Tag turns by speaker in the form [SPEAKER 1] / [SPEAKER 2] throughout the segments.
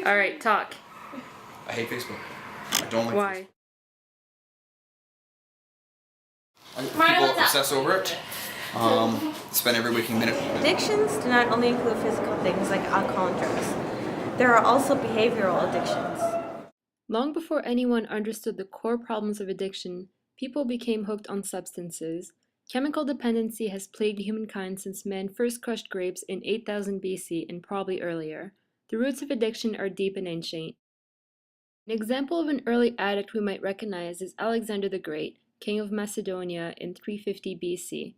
[SPEAKER 1] Alright, talk.
[SPEAKER 2] I hate Facebook. I don't like
[SPEAKER 1] Why?
[SPEAKER 2] Facebook. People obsess over it. Spend every waking minute.
[SPEAKER 3] Addictions do not only include physical things like alcohol and drugs. There are also behavioral addictions.
[SPEAKER 1] Long before anyone understood the core problems of addiction, people became hooked on substances. Chemical dependency has plagued humankind since man first crushed grapes in 8000 BC and probably earlier. The roots of addiction are deep and ancient. An example of an early addict we might recognize is Alexander the Great, king of Macedonia in 350 BC.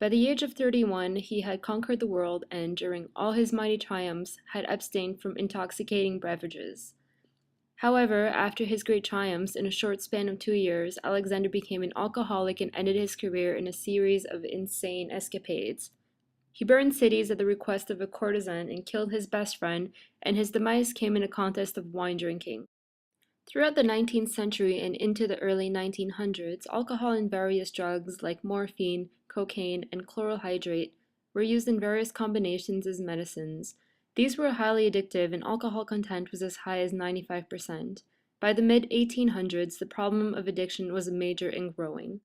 [SPEAKER 1] By the age of 31, he had conquered the world and, during all his mighty triumphs, had abstained from intoxicating beverages. However, after his great triumphs, in a short span of 2 years, Alexander became an alcoholic and ended his career in a series of insane escapades. He burned cities at the request of a courtesan and killed his best friend, and his demise came in a contest of wine drinking. Throughout the 19th century and into the early 1900s, alcohol and various drugs like morphine, cocaine, and chloral hydrate were used in various combinations as medicines. These were highly addictive and alcohol content was as high as 95%. By the mid-1800s, the problem of addiction was major and growing.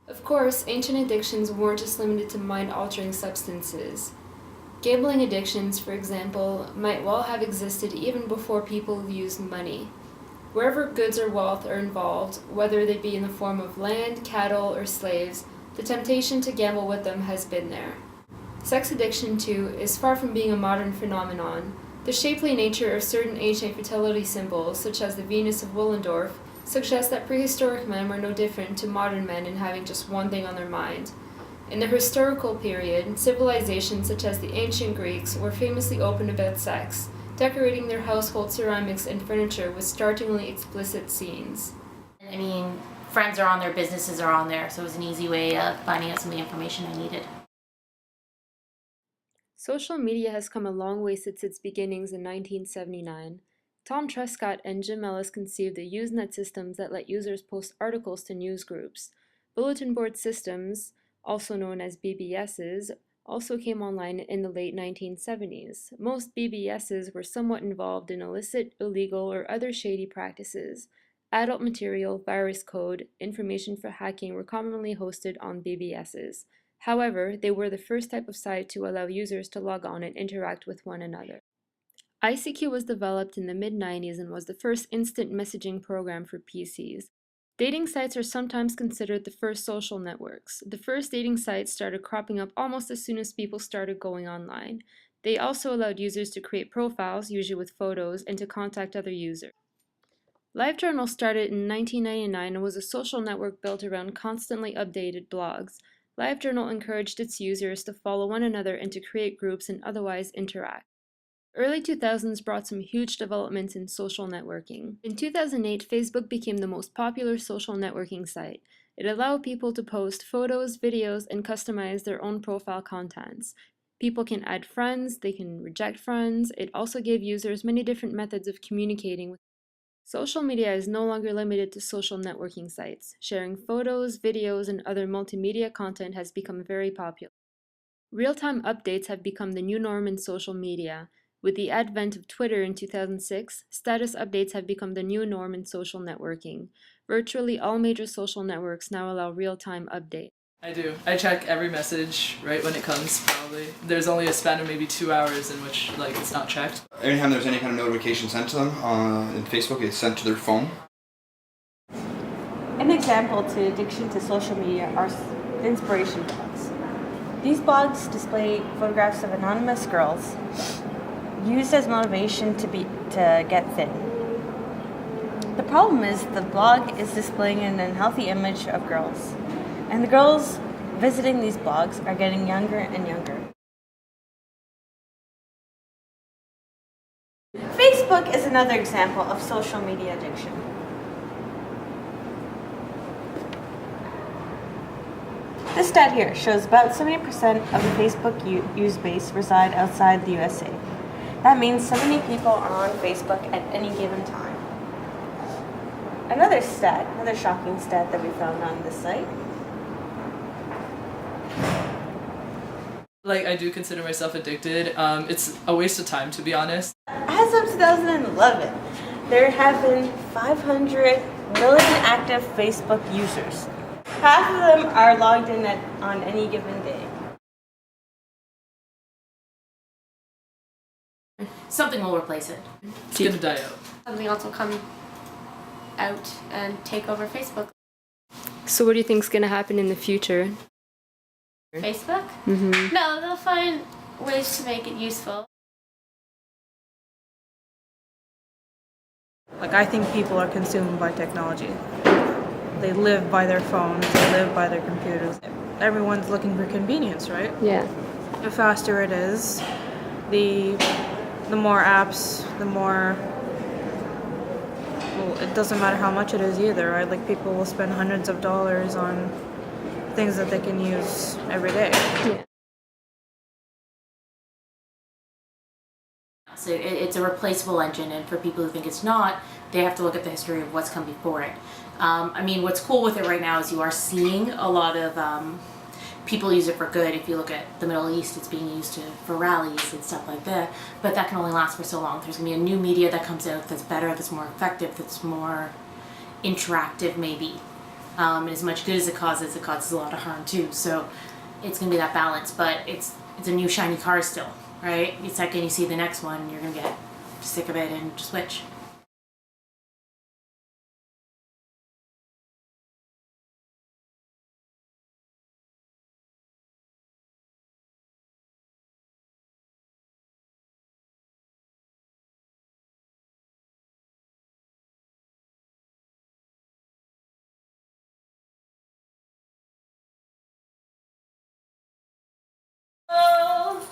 [SPEAKER 1] Of course, ancient addictions weren't just limited to mind-altering substances. Gambling addictions, for example, might well have existed even before people used money. Wherever goods or wealth are involved, whether they be in the form of land, cattle, or slaves, the temptation to gamble with them has been there. Sex addiction, too, is far from being a modern phenomenon. The shapely nature of certain ancient fertility symbols, such as the Venus of Willendorf, suggests that prehistoric men were no different to modern men in having just one thing on their mind. In the historical period, civilizations such as the ancient Greeks were famously open about sex, decorating their household ceramics and furniture with startlingly explicit scenes.
[SPEAKER 4] I mean, friends are on there, businesses are on there, so it was an easy way of finding out some of the information I needed.
[SPEAKER 1] Social media has come a long way since its beginnings in 1979. Tom Trescott and Jim Ellis conceived the Usenet systems that let users post articles to news groups. Bulletin board systems, also known as BBSs, also came online in the late 1970s. Most BBSs were somewhat involved in illicit, illegal, or other shady practices. Adult material, virus code, information for hacking were commonly hosted on BBSs. However, they were the first type of site to allow users to log on and interact with one another. ICQ was developed in the mid-90s and was the first instant messaging program for PCs. Dating sites are sometimes considered the first social networks. The first dating sites started cropping up almost as soon as people started going online. They also allowed users to create profiles, usually with photos, and to contact other users. LiveJournal started in 1999 and was a social network built around constantly updated blogs. LiveJournal encouraged its users to follow one another and to create groups and otherwise interact. Early 2000s brought some huge developments in social networking. In 2008, Facebook became the most popular social networking site. It allowed people to post photos, videos, and customize their own profile contents. People can add friends, they can reject friends. It also gave users many different methods of communicating with. Social media is no longer limited to social networking sites. Sharing photos, videos, and other multimedia content has become very popular. Real-time updates have become the new norm in social media. With the advent of Twitter in 2006, status updates have become the new norm in social networking. Virtually all major social networks now allow real-time updates.
[SPEAKER 5] I do. I check every message right when it comes, probably. There's only a span of maybe 2 hours in which, it's not checked.
[SPEAKER 2] Anytime there's any kind of notification sent to them in Facebook, it's sent to their phone.
[SPEAKER 3] An example to addiction to social media are inspiration blogs. These blogs display photographs of anonymous girls used as motivation to get thin. The problem is the blog is displaying an unhealthy image of girls, and the girls visiting these blogs are getting younger and younger. Facebook is another example of social media addiction. This stat here shows about 70% of the Facebook user base reside outside the USA. That means 70 people are on Facebook at any given time. Another shocking stat that we found on this site.
[SPEAKER 5] I do consider myself addicted. It's a waste of time, to be honest.
[SPEAKER 3] As as of 2011, there have been 500 million active Facebook users. Half of them are logged in on any given day.
[SPEAKER 4] Something will replace it.
[SPEAKER 5] It's gonna die out.
[SPEAKER 6] Something else will come out and take over Facebook.
[SPEAKER 1] So what do you think is going to happen in the future?
[SPEAKER 6] Facebook?
[SPEAKER 1] Mm-hmm.
[SPEAKER 6] No, they'll find ways to make it useful.
[SPEAKER 7] Like, I think people are consumed by technology. They live by their phones, they live by their computers. Everyone's looking for convenience, right?
[SPEAKER 1] Yeah.
[SPEAKER 7] The faster it is, the more apps, the more... Well, it doesn't matter how much it is either, right? Like, people will spend hundreds of dollars on things that they can use every day.
[SPEAKER 1] Yeah.
[SPEAKER 4] So it's a replaceable engine, and for people who think it's not, they have to look at the history of what's come before it. I mean, what's cool with it right now is you are seeing a lot of people use it for good. If you look at the Middle East, it's being used for rallies and stuff like that, but that can only last for so long. There's going to be a new media that comes out that's better, that's more effective, that's more interactive maybe. And as much good as it causes a lot of harm too. So it's going to be that balance, but it's a new shiny car still, right? The second you see the next one, you're going to get sick of it and just switch.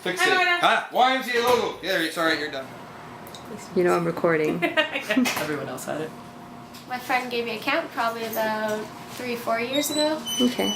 [SPEAKER 2] Fix it. Ah, YMCA logo. Yeah, it's alright, you're done.
[SPEAKER 1] You know I'm recording.
[SPEAKER 5] Everyone else had it.
[SPEAKER 6] My friend gave me an account probably about 3-4 years ago.
[SPEAKER 1] Okay.